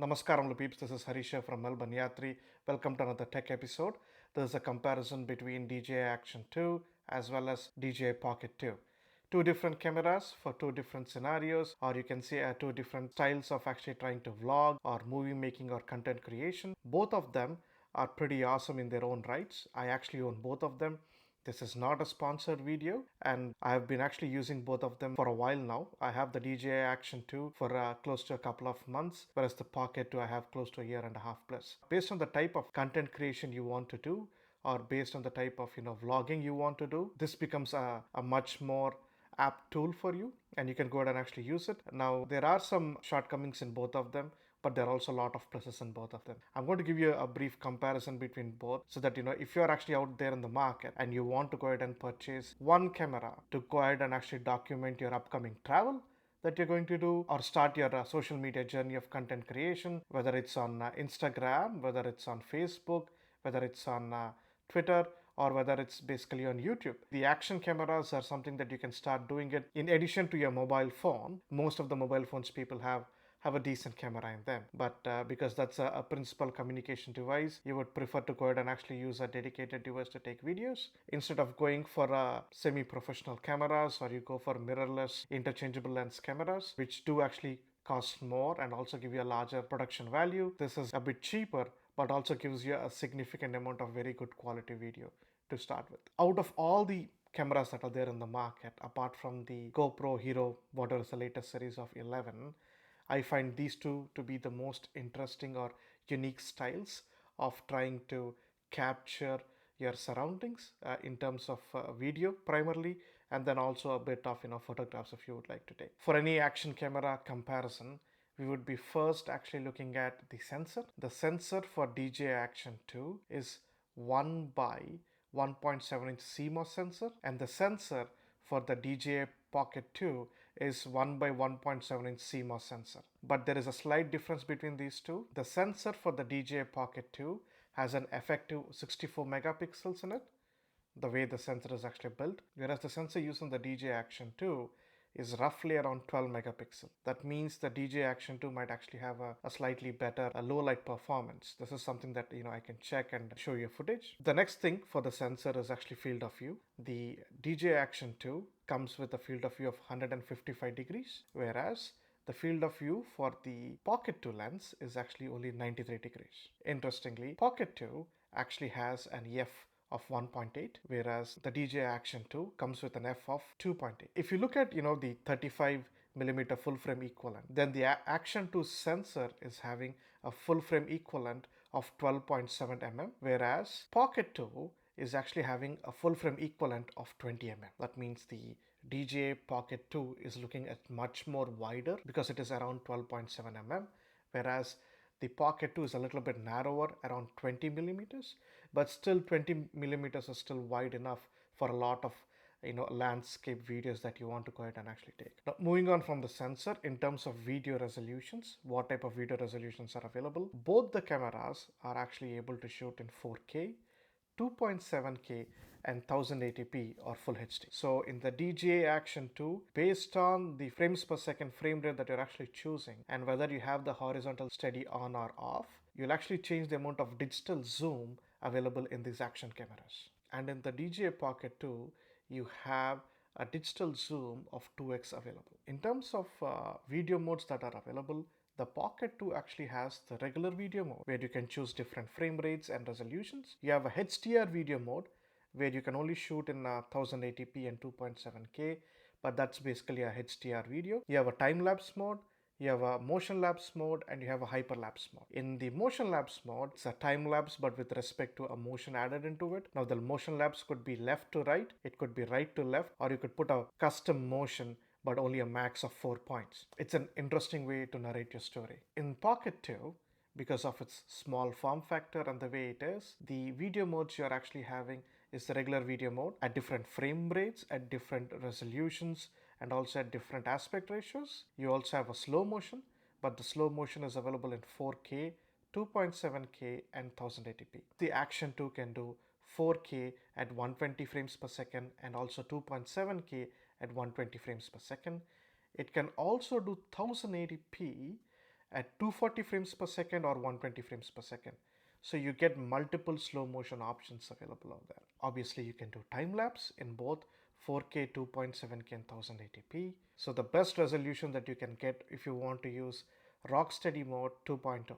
Namaskaram, peeps. This is Harisha from Melbourne Yatri. Welcome to another tech episode. There is a comparison between DJI Action 2 as well as DJI Pocket 2. Two different cameras for two different scenarios, or you can say two different styles of actually trying to vlog or movie making or content creation. Both of them are pretty awesome in their own rights. I actually own both of them. This is not a sponsored video, and I have been actually using both of them for a while now. I have the DJI Action 2 for close to a couple of months, whereas the Pocket 2 I have close to a year and a half plus. Based on the type of content creation you want to do, or based on the type of vlogging you want to do, this becomes a much more app tool for you, and you can go ahead and actually use it. Now there are some shortcomings in both of them, but there are also a lot of pluses in both of them. I'm going to give you a brief comparison between both so that if you're actually out there in the market and you want to go ahead and purchase one camera to go ahead and actually document your upcoming travel that you're going to do, or start your social media journey of content creation, whether it's on Instagram, whether it's on Facebook, whether it's on Twitter, or whether it's basically on YouTube. The action cameras are something that you can start doing it in addition to your mobile phone. Most of the mobile phones people have a decent camera in them, but because that's a principal communication device, you would prefer to go ahead and actually use a dedicated device to take videos instead of going for semi-professional cameras, or you go for mirrorless interchangeable lens cameras, which do actually cost more and also give you a larger production value. This is a bit cheaper, but also gives you a significant amount of very good quality video to start with. Out of all the cameras that are there in the market, apart from the GoPro Hero, whatever is the latest series of 11, I find these two to be the most interesting or unique styles of trying to capture your surroundings in terms of video primarily, and then also a bit of photographs if you would like to take. For any action camera comparison, we would be first actually looking at the sensor. The sensor for DJI Action 2 is 1 by 1.7 inch CMOS sensor, and the sensor for the DJI Pocket 2 is 1 by 1.7 inch CMOS sensor. But there is a slight difference between these two. The sensor for the DJI Pocket 2 has an effective 64 megapixels in it, the way the sensor is actually built, whereas the sensor used in the DJI Action 2 is roughly around 12 megapixel. That means the DJI Action 2 might actually have a slightly better low light performance. This is something that I can check and show you footage. The next thing for the sensor is actually field of view. The DJI Action 2 comes with a field of view of 155 degrees, whereas the field of view for the Pocket 2 lens is actually only 93 degrees. Interestingly, Pocket 2 actually has an f of 1.8, whereas the DJI Action 2 comes with an f of 2.8. If you look at the 35mm full frame equivalent, then the Action 2 sensor is having a full frame equivalent of 12.7 mm, whereas Pocket 2 is actually having a full frame equivalent of 20 mm. That means the DJI Pocket 2 is looking at much more wider because it is around 12.7 mm, whereas the Pocket 2 is a little bit narrower, around 20 millimeters, but still 20 millimeters is still wide enough for a lot of landscape videos that you want to go ahead and actually take. Now, moving on from the sensor, in terms of video resolutions, what type of video resolutions are available? Both the cameras are actually able to shoot in 4K, 2.7K, and 1080p or full HD. So in the DJI Action 2, based on the frames per second frame rate that you're actually choosing and whether you have the horizontal steady on or off, you'll actually change the amount of digital zoom available in these action cameras. And in the DJI Pocket 2, you have a digital zoom of 2x available. In terms of video modes that are available, the Pocket 2 actually has the regular video mode where you can choose different frame rates and resolutions. You have a HDR video mode where you can only shoot in 1080p and 2.7K, but that's basically a HDR video. You have a time-lapse mode, you have a motion lapse mode, and you have a hyperlapse mode. In the motion lapse mode, it's a time lapse but with respect to a motion added into it. Now the motion lapse could be left to right, it could be right to left, or you could put a custom motion but only a max of 4 points. It's an interesting way to narrate your story. In Pocket 2, because of its small form factor and the way it is, the video modes you're actually having is the regular video mode at different frame rates, at different resolutions, and also at different aspect ratios. You also have a slow motion, but the slow motion is available in 4K, 2.7K, and 1080p. The Action 2 can do 4K at 120 frames per second and also 2.7K at 120 frames per second. It can also do 1080p at 240 frames per second or 120 frames per second. So you get multiple slow motion options available out there. Obviously, you can do time lapse in both 4K, 2.7K, and 1080p. So the best resolution that you can get if you want to use Rocksteady mode 2.0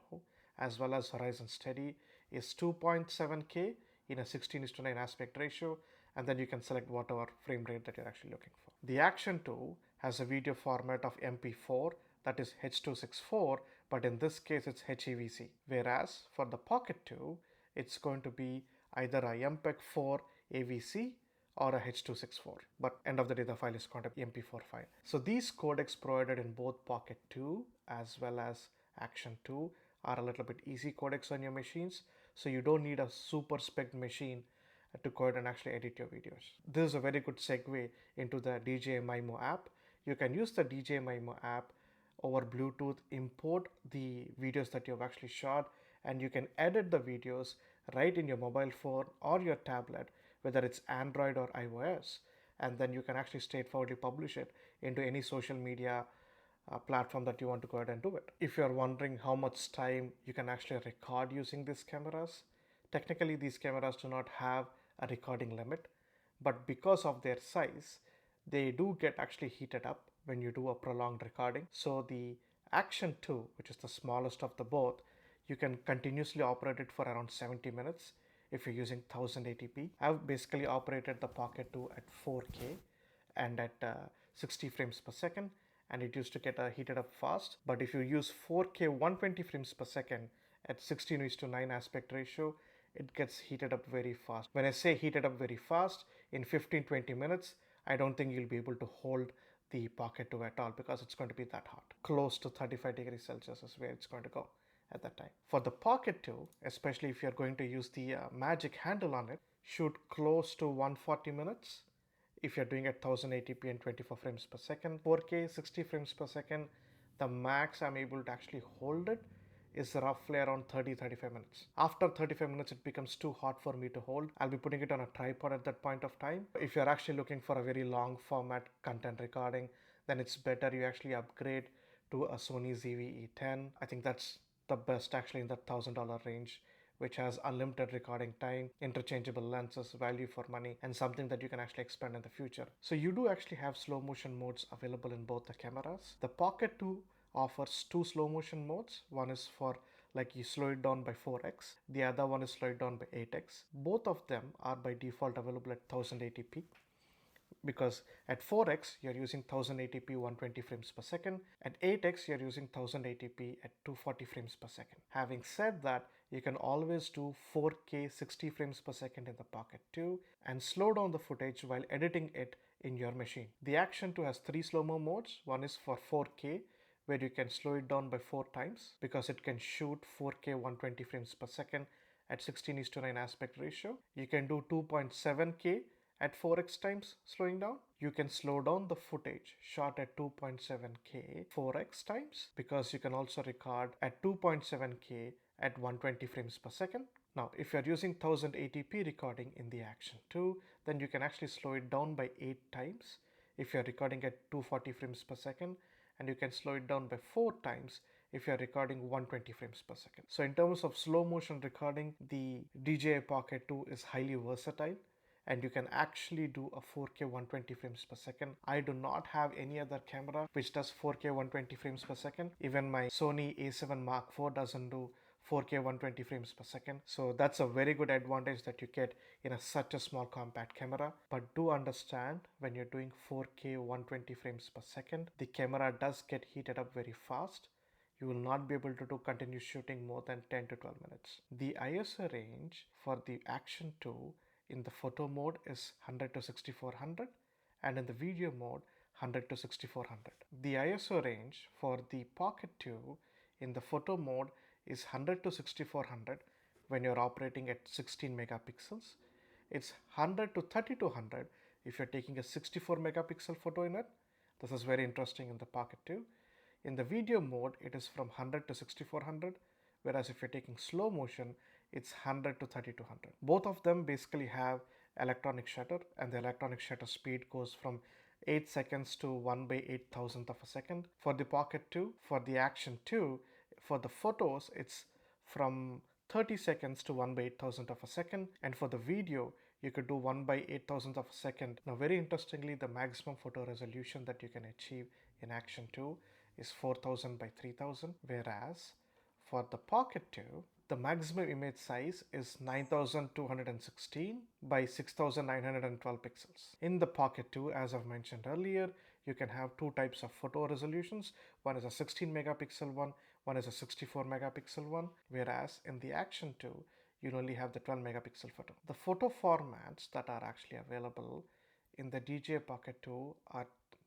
as well as Horizon Steady is 2.7K in a 16:9 aspect ratio, and then you can select whatever frame rate that you're actually looking for. The Action2 has a video format of MP4, that is H.264, but in this case it's HEVC. Whereas for the Pocket 2, it's going to be either a MPEG-4 AVC or a H.264. But end of the day, the file is going to be MP4 file. So these codecs provided in both Pocket 2 as well as Action 2 are a little bit easy codecs on your machines. So you don't need a super spec machine to go ahead and actually edit your videos. This is a very good segue into the DJI Mimo app. You can use the DJI Mimo app over Bluetooth, import the videos that you've actually shot, and you can edit the videos right in your mobile phone or your tablet, whether it's Android or iOS, and then you can actually straightforwardly publish it into any social media platform that you want to go ahead and do it. If you're wondering how much time you can actually record using these cameras, technically these cameras do not have a recording limit, but because of their size, they do get actually heated up when you do a prolonged recording. So the Action 2, which is the smallest of the both, you can continuously operate it for around 70 minutes if you're using 1080p. I've basically operated the Pocket 2 at 4K and at 60 frames per second, and it used to get heated up fast. But if you use 4K 120 frames per second at 16:9 aspect ratio, it gets heated up very fast. When I say heated up very fast, in 15-20 minutes, I don't think you'll be able to hold the Pocket 2 at all because it's going to be that hot. Close to 35 degrees Celsius is where it's going to go at that time. For the Pocket 2, especially if you're going to use the magic handle on it, shoot close to 140 minutes if you're doing at 1080p and 24 frames per second. 4K 60 frames per second, the max I'm able to actually hold it is roughly around 30-35 minutes. After 35 minutes, it becomes too hot for me to hold. I'll be putting it on a tripod at that point of time. If you're actually looking for a very long format content recording, then it's better you actually upgrade to a Sony ZV-E10. I think that's the best actually in the $1,000 range, which has unlimited recording time, interchangeable lenses, value for money, and something that you can actually expand in the future. So you do actually have slow motion modes available in both the cameras. The Pocket 2 offers two slow motion modes. One is for like you slow it down by 4x, the other one is slow it down by 8x. Both of them are by default available at 1080p, because at 4x you're using 1080p 120 frames per second, at 8x you're using 1080p at 240 frames per second. Having said that, you can always do 4K 60 frames per second in the Pocket 2 and slow down the footage while editing it in your machine. The Action 2 has three slow-mo modes. One is for 4K, where you can slow it down by 4 times because it can shoot 4K 120 frames per second at 16:9 aspect ratio. You can do 2.7K at 4x times slowing down. You can slow down the footage shot at 2.7K 4x times because you can also record at 2.7K at 120 frames per second. Now, if you're using 1080p recording in the Action 2, then you can actually slow it down by 8 times if you're recording at 240 frames per second, and you can slow it down by 4 times if you're recording 120 frames per second. So in terms of slow motion recording, the DJI Pocket 2 is highly versatile, and you can actually do a 4K 120 frames per second. I do not have any other camera which does 4K 120 frames per second. Even my Sony A7 Mark IV doesn't do 4K 120 frames per second. So that's a very good advantage that you get in such a small compact camera. But do understand, when you're doing 4K 120 frames per second, the camera does get heated up very fast. You will not be able to do continuous shooting more than 10 to 12 minutes. The ISO range for the Action 2 in the photo mode is 100 to 6400, and in the video mode 100 to 6400. The ISO range for the Pocket 2 in the photo mode is 100 to 6400 when you're operating at 16 megapixels. It's 100 to 3200 if you're taking a 64 megapixel photo in it. This is very interesting in the Pocket 2. In the video mode, it is from 100 to 6400, whereas if you're taking slow motion, it's 100 to 3200. Both of them basically have electronic shutter, and the electronic shutter speed goes from 8 seconds to 1/8,000th of a second. For the Pocket 2, for the Action 2, For the photos, it's from 30 seconds to 1 by 8,000 of a second, and for the video you could do 1 by 8,000 of a second. Now, very interestingly, the maximum photo resolution that you can achieve in Action 2 is 4,000 by 3,000, whereas for the Pocket 2, the maximum image size is 9216 by 6912 pixels. In the Pocket 2, as I've mentioned earlier, you can have two types of photo resolutions. One is a 16 megapixel one is a 64 megapixel one, whereas in the Action 2, you only have the 12 megapixel photo. The photo formats that are actually available in the DJI Pocket 2 are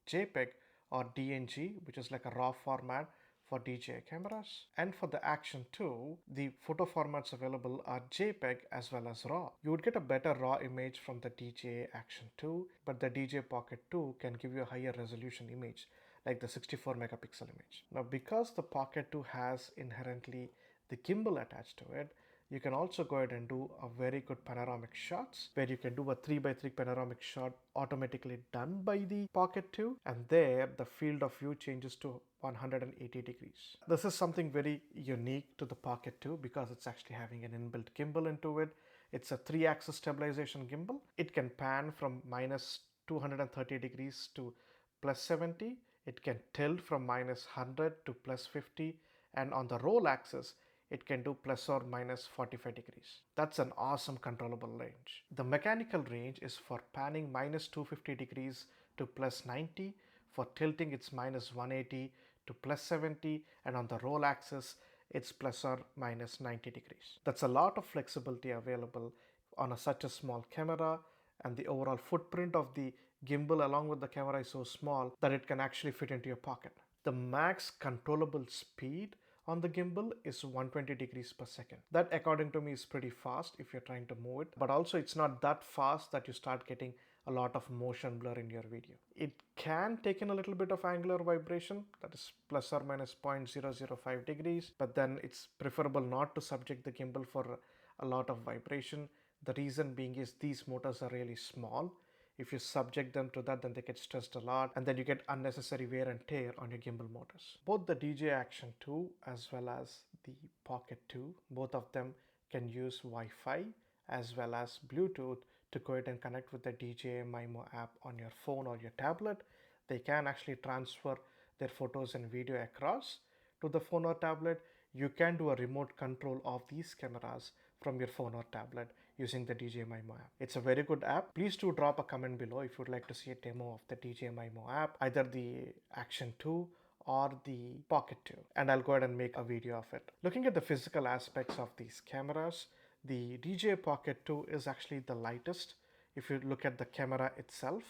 JPEG or DNG, which is like a RAW format for DJI cameras. And for the Action 2, the photo formats available are JPEG as well as RAW. You would get a better RAW image from the DJI Action 2, but the DJI Pocket 2 can give you a higher resolution image, like the 64 megapixel image. Now, because the Pocket 2 has inherently the gimbal attached to it, you can also go ahead and do a very good panoramic shots, where you can do a 3x3 panoramic shot automatically done by the Pocket 2, and there the field of view changes to 180 degrees. This is something very unique to the Pocket 2 because it's actually having an inbuilt gimbal into it. It's a 3-axis stabilization gimbal. It can pan from minus 230 degrees to plus 70. It can tilt from minus 100 to plus 50, and on the roll axis it can do plus or minus 45 degrees. That's an awesome controllable range. The mechanical range is for panning minus 250 degrees to plus 90, for tilting it's minus 180 to plus 70, and on the roll axis it's plus or minus 90 degrees. That's a lot of flexibility available on such a small camera, and the overall footprint of the gimbal along with the camera is so small that it can actually fit into your pocket. The max controllable speed on the gimbal is 120 degrees per second. That, according to me, is pretty fast if you're trying to move it, but also it's not that fast that you start getting a lot of motion blur in your video. It can take in a little bit of angular vibration, that is plus or minus 0.005 degrees, but then it's preferable not to subject the gimbal for a lot of vibration. The reason being is these motors are really small. If you subject them to that, then they get stressed a lot, and then you get unnecessary wear and tear on your gimbal motors. Both the DJI Action 2 as well as the Pocket 2, both of them can use Wi-Fi as well as Bluetooth to go ahead and connect with the DJI Mimo app on your phone or your tablet. They can actually transfer their photos and video across to the phone or tablet. You can do a remote control of these cameras from your phone or tablet using the DJI Mimo app. It's a very good app. Please do drop a comment below if you'd like to see a demo of the DJI Mimo app, either the Action 2 or the Pocket 2, and I'll go ahead and make a video of it. Looking at the physical aspects of these cameras, the DJI Pocket 2 is actually the lightest if you look at the camera itself,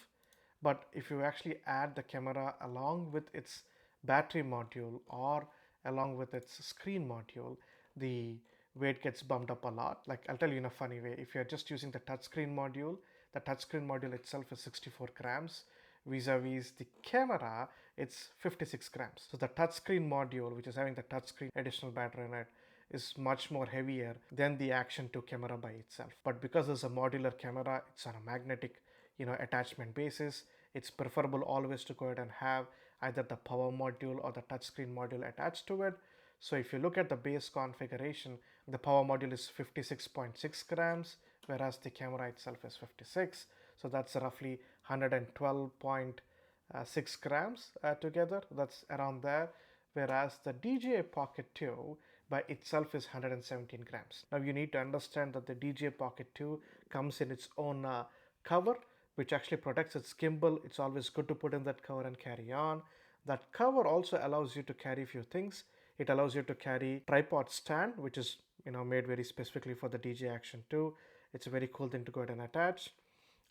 but if you actually add the camera along with its battery module or along with its screen module, the weight gets bumped up a lot. Like, I'll tell you in a funny way, if you're just using the touchscreen module, the touchscreen module itself is 64 grams. Vis-a-vis the camera, it's 56 grams. So the touchscreen module, which is having the touchscreen additional battery in it, is much more heavier than the Action 2 camera by itself. But because it's a modular camera, it's on a magnetic, attachment basis, it's preferable always to go ahead and have either the power module or the touchscreen module attached to it. So if you look at the base configuration, the power module is 56.6 grams, whereas the camera itself is 56. So that's roughly 112.6 grams together. That's around there. Whereas the DJI Pocket 2 by itself is 117 grams. Now you need to understand that the DJI Pocket 2 comes in its own cover, which actually protects its gimbal. It's always good to put in that cover and carry on. That cover also allows you to carry a few things. It allows you to carry tripod stand, which is made very specifically for the DJI Action 2. It's a very cool thing to go ahead and attach,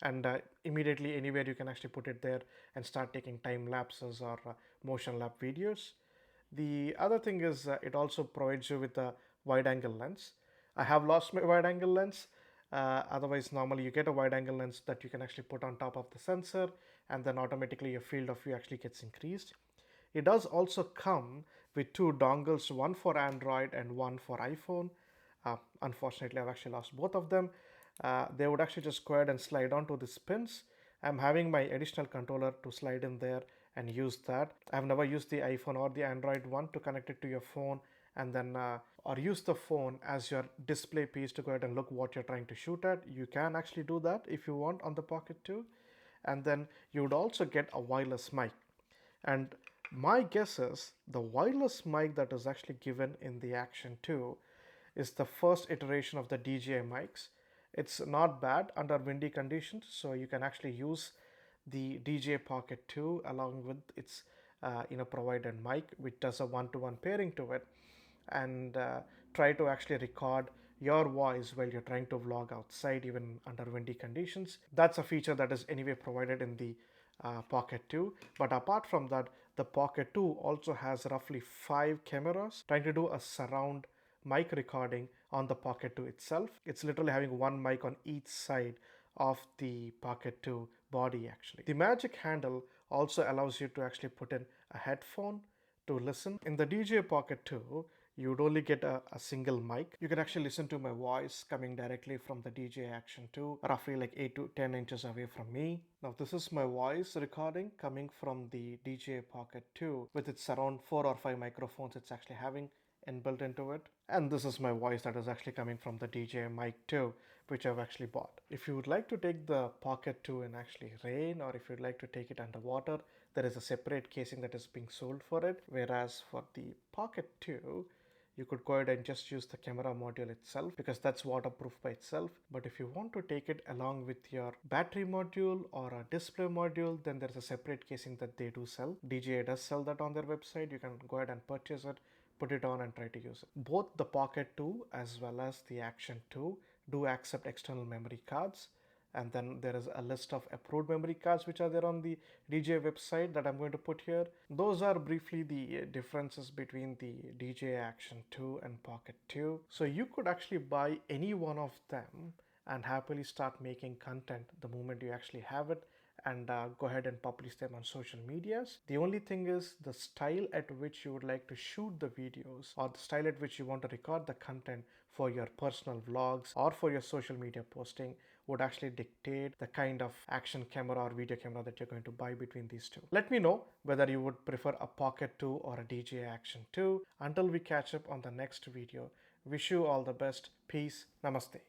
and immediately anywhere you can actually put it there and start taking time lapses or motion lap videos. The other thing is it also provides you with a wide angle lens. I have lost my wide angle lens. Otherwise, normally you get a wide angle lens that you can actually put on top of the sensor, and then automatically your field of view actually gets increased. It does also come with two dongles, one for Android and one for iPhone. Unfortunately, I've actually lost both of them. They would actually just go ahead and slide onto these pins. I'm having my additional controller to slide in there and use that. I've never used the iPhone or the Android one to connect it to your phone and then or use the phone as your display piece to go ahead and look what you're trying to shoot at. You can actually do that if you want on the Pocket 2. And then you would also get a wireless mic. And my guess is the wireless mic that is actually given in the Action 2 is the first iteration of the DJI mics. It's not bad under windy conditions, so you can actually use the DJI Pocket 2 along with its provided mic, which does a one-to-one pairing to it, and try to actually record your voice while you're trying to vlog outside even under windy conditions. That's a feature that is anyway provided in the Pocket 2. But apart from that, the Pocket 2 also has roughly 5 cameras trying to do a surround mic recording on the Pocket 2 itself. It's literally having one mic on each side of the Pocket 2 body actually. The magic handle also allows you to actually put in a headphone to listen. In the DJ Pocket 2, you would only get a single mic. You can actually listen to my voice coming directly from the DJ Action 2, roughly like 8 to 10 inches away from me. Now this is my voice recording coming from the DJ Pocket 2 with its around 4 or 5 microphones it's actually having inbuilt into it. And this is my voice that is actually coming from the DJ mic 2, which I've actually bought. If you would like to take the Pocket 2 in actually rain, or if you'd like to take it underwater, there is a separate casing that is being sold for it. Whereas for the Pocket 2, you could go ahead and just use the camera module itself because that's waterproof by itself. But if you want to take it along with your battery module or a display module, then there's a separate casing that they do sell. DJI does sell that on their website. You can go ahead and purchase it, put it on and try to use it. Both the Pocket 2 as well as the Action 2 do accept external memory cards. And then there is a list of approved memory cards which are there on the DJI website that I'm going to put here. Those are briefly the differences between the DJI Action 2 and Pocket 2. So you could actually buy any one of them and happily start making content the moment you actually have it, and go ahead and publish them on social medias. The only thing is the style at which you would like to shoot the videos, or the style at which you want to record the content for your personal vlogs or for your social media posting would actually dictate the kind of action camera or video camera that you're going to buy between these two. Let me know whether you would prefer a Pocket 2 or a DJI Action 2. Until we catch up on the next video, wish you all the best. Peace. Namaste.